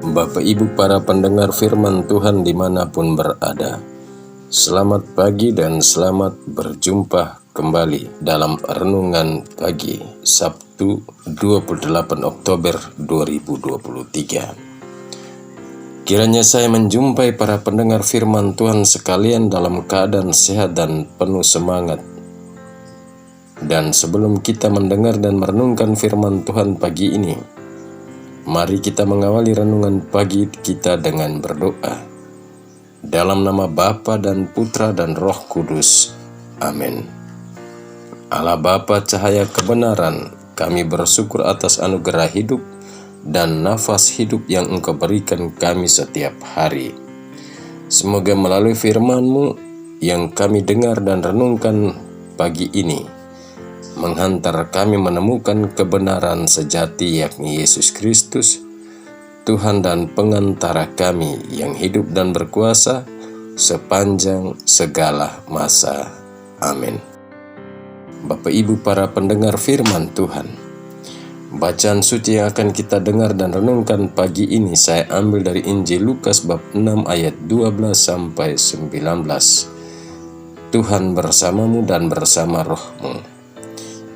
Bapak Ibu para pendengar firman Tuhan dimanapun berada, selamat pagi dan selamat berjumpa kembali dalam Renungan Pagi Sabtu 28 Oktober 2023. Kiranya saya menjumpai para pendengar firman Tuhan sekalian dalam keadaan sehat dan penuh semangat. Dan sebelum kita mendengar dan merenungkan firman Tuhan pagi ini, mari kita mengawali renungan pagi kita dengan berdoa. Dalam nama Bapa dan Putra dan Roh Kudus. Amin. Allah Bapa cahaya kebenaran, kami bersyukur atas anugerah hidup dan nafas hidup yang Engkau berikan kami setiap hari. Semoga melalui firman-Mu yang kami dengar dan renungkan pagi ini, menghantar kami menemukan kebenaran sejati yakni Yesus Kristus, Tuhan dan pengantara kami yang hidup dan berkuasa sepanjang segala masa. Amin. Bapak Ibu para pendengar firman Tuhan, bacaan suci yang akan kita dengar dan renungkan pagi ini saya ambil dari Injil Lukas bab 6 ayat 12 sampai 19. Tuhan bersamamu dan bersama rohmu.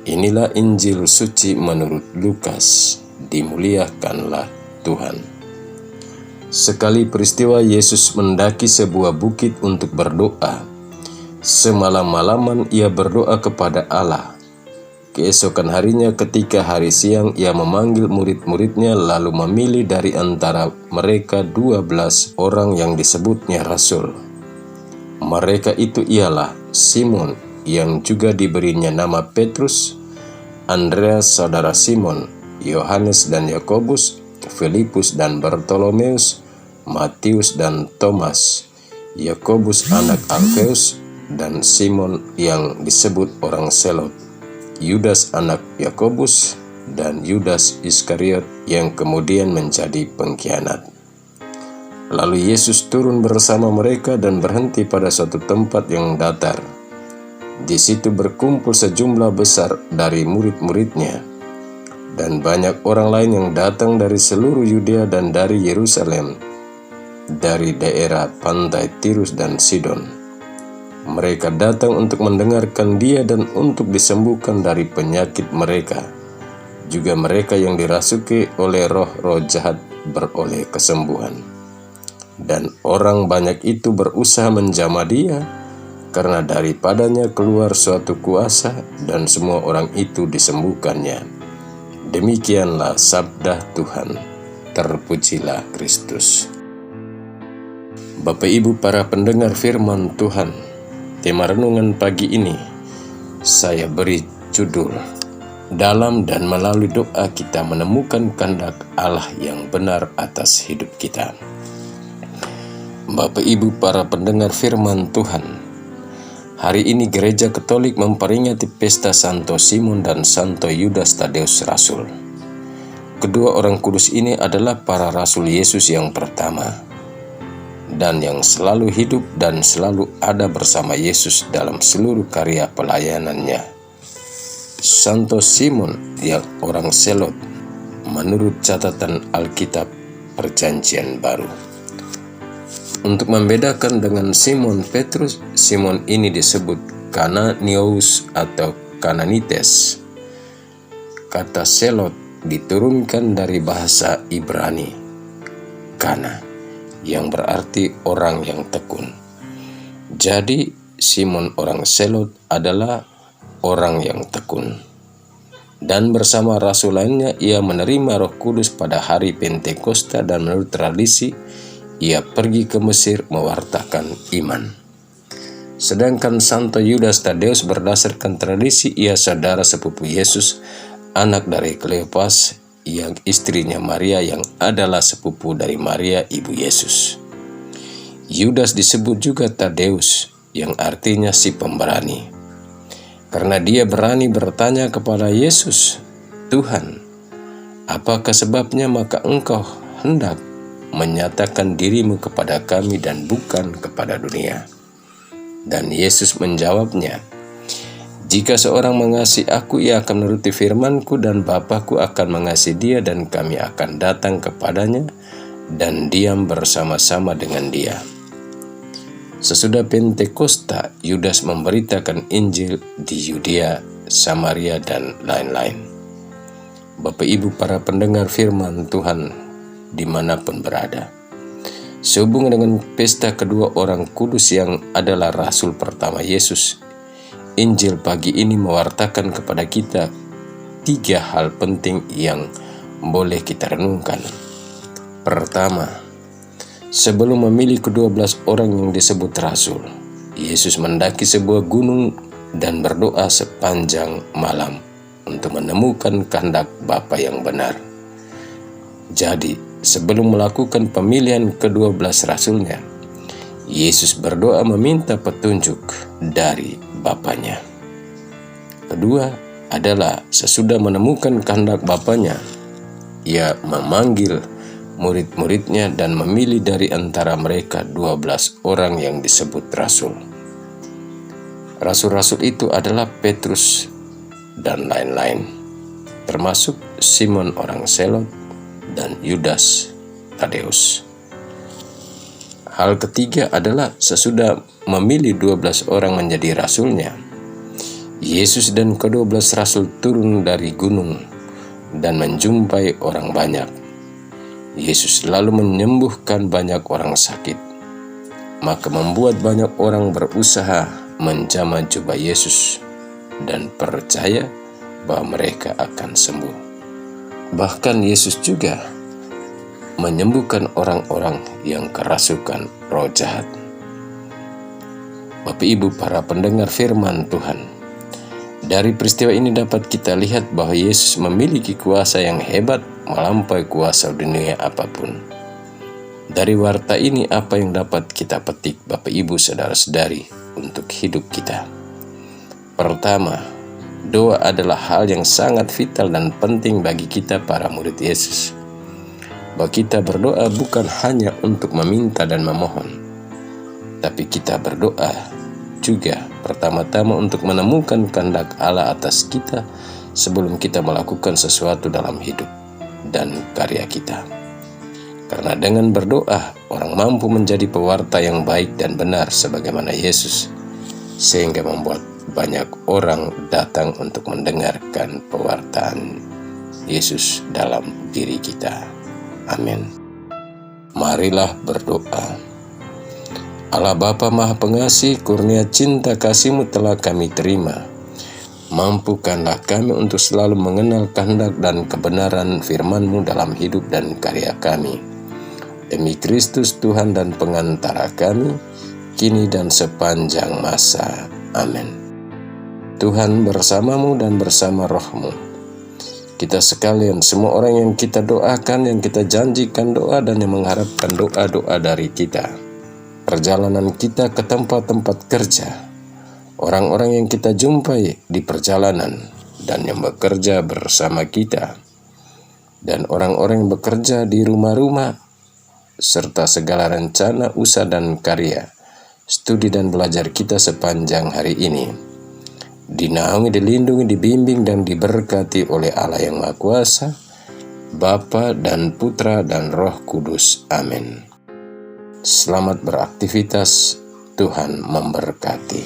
Inilah Injil suci menurut Lukas. Dimuliakanlah Tuhan. Sekali peristiwa Yesus mendaki sebuah bukit untuk berdoa. Semalam-malaman ia berdoa kepada Allah. Keesokan harinya ketika hari siang ia memanggil murid-muridnya lalu memilih dari antara mereka 12 orang yang disebutnya rasul. Mereka itu ialah Simon yang juga diberinya nama Petrus, Andreas saudara Simon, Yohanes dan Yakobus, Filipus dan Bartolomeus, Matius dan Thomas, Yakobus anak Alfeus, dan Simon yang disebut orang Selot, Yudas anak Yakobus, dan Yudas Iskariot yang kemudian menjadi pengkhianat. Lalu Yesus turun bersama mereka dan berhenti pada suatu tempat yang datar. Di situ berkumpul sejumlah besar dari murid-muridnya dan banyak orang lain yang datang dari seluruh Yudea dan dari Yerusalem, dari daerah pantai Tirus dan Sidon. Mereka datang untuk mendengarkan Dia dan untuk disembuhkan dari penyakit mereka. Juga mereka yang dirasuki oleh roh-roh jahat beroleh kesembuhan. Dan orang banyak itu berusaha menjamah Dia, karena daripadanya keluar suatu kuasa dan semua orang itu disembuhkannya. Demikianlah sabda Tuhan. Terpujilah Kristus. Bapak Ibu para pendengar firman Tuhan, tema renungan pagi ini saya beri judul, dalam dan melalui doa kita menemukan kehendak Allah yang benar atas hidup kita. Bapak Ibu para pendengar firman Tuhan, hari ini Gereja Katolik memperingati pesta Santo Simon dan Santo Yudas Tadeus Rasul. Kedua orang kudus ini adalah para rasul Yesus yang pertama dan yang selalu hidup dan selalu ada bersama Yesus dalam seluruh karya pelayanannya. Santo Simon yang orang Selot menurut catatan Alkitab Perjanjian Baru. Untuk membedakan dengan Simon Petrus, Simon ini disebut Kananius atau Kananites. Kata Selot diturunkan dari bahasa Ibrani, Kana, yang berarti orang yang tekun. Jadi Simon orang Selot adalah orang yang tekun. Dan bersama rasul lainnya ia menerima Roh Kudus pada hari Pentakosta dan menurut tradisi ia pergi ke Mesir mewartakan iman. Sedangkan Santo Yudas Tadeus berdasarkan tradisi ia saudara sepupu Yesus, anak dari Kleopas yang istrinya Maria yang adalah sepupu dari Maria ibu Yesus. Yudas disebut juga Tadeus yang artinya si pemberani, karena dia berani bertanya kepada Yesus, Tuhan, apakah sebabnya maka engkau hendak menyatakan dirimu kepada kami dan bukan kepada dunia? Dan Yesus menjawabnya, jika seorang mengasihi aku, ia akan menuruti firman-Ku dan Bapa-Ku akan mengasihi dia dan kami akan datang kepadanya dan diam bersama-sama dengan dia. Sesudah Pentakosta, Yudas memberitakan Injil di Yudea, Samaria, dan lain-lain. Bapak Ibu para pendengar firman Tuhan dimanapun berada, sehubungan dengan pesta kedua orang kudus yang adalah rasul pertama Yesus, Injil pagi ini mewartakan kepada kita 3 hal penting yang boleh kita renungkan. Pertama, sebelum memilih ke-12 orang yang disebut rasul, Yesus mendaki sebuah gunung dan berdoa sepanjang malam untuk menemukan kehendak Bapa yang benar. Jadi, sebelum melakukan pemilihan ke-12 rasulnya, Yesus berdoa meminta petunjuk dari Bapanya. Kedua adalah sesudah menemukan kehendak Bapanya, ia memanggil murid-muridnya dan memilih dari antara mereka 12 orang yang disebut rasul. Rasul-rasul itu adalah Petrus dan lain-lain, termasuk Simon orang Selot dan Yudas Tadeus. Hal ketiga adalah sesudah memilih 12 orang menjadi rasulnya, Yesus dan ke-12 rasul turun dari gunung dan menjumpai orang banyak. Yesus lalu menyembuhkan banyak orang sakit, maka membuat banyak orang berusaha menjamah jubah Yesus dan percaya bahwa mereka akan sembuh. Bahkan Yesus juga menyembuhkan orang-orang yang kerasukan roh jahat. Bapak Ibu para pendengar firman Tuhan, dari peristiwa ini dapat kita lihat bahwa Yesus memiliki kuasa yang hebat melampaui kuasa dunia apapun. Dari warta ini apa yang dapat kita petik Bapak Ibu saudara-saudari untuk hidup kita? Pertama, doa adalah hal yang sangat vital dan penting bagi kita para murid Yesus. Bahwa kita berdoa bukan hanya untuk meminta dan memohon, tapi kita berdoa juga pertama-tama untuk menemukan kehendak Allah atas kita sebelum kita melakukan sesuatu dalam hidup dan karya kita. Karena dengan berdoa, orang mampu menjadi pewarta yang baik dan benar sebagaimana Yesus, sehingga membuat banyak orang datang untuk mendengarkan pewartaan Yesus dalam diri kita. Amin. Marilah berdoa. Allah Bapa Maha Pengasih, kurnia cinta kasih-Mu telah kami terima. Mampukanlah kami untuk selalu mengenal kehendak dan kebenaran firman-Mu dalam hidup dan karya kami. Demi Kristus Tuhan dan pengantara kami, kini dan sepanjang masa. Amin. Tuhan bersamamu dan bersama roh-Mu. Kita sekalian, semua orang yang kita doakan, yang kita janjikan doa dan yang mengharapkan doa-doa dari kita. Perjalanan kita ke tempat-tempat kerja, orang-orang yang kita jumpai di perjalanan dan yang bekerja bersama kita, dan orang-orang yang bekerja di rumah-rumah, serta segala rencana, usaha dan karya, studi dan belajar kita sepanjang hari ini, dinaungi, dilindungi, dibimbing, dan diberkati oleh Allah yang Maha Kuasa, Bapa dan Putra dan Roh Kudus. Amin. Selamat beraktivitas, Tuhan memberkati.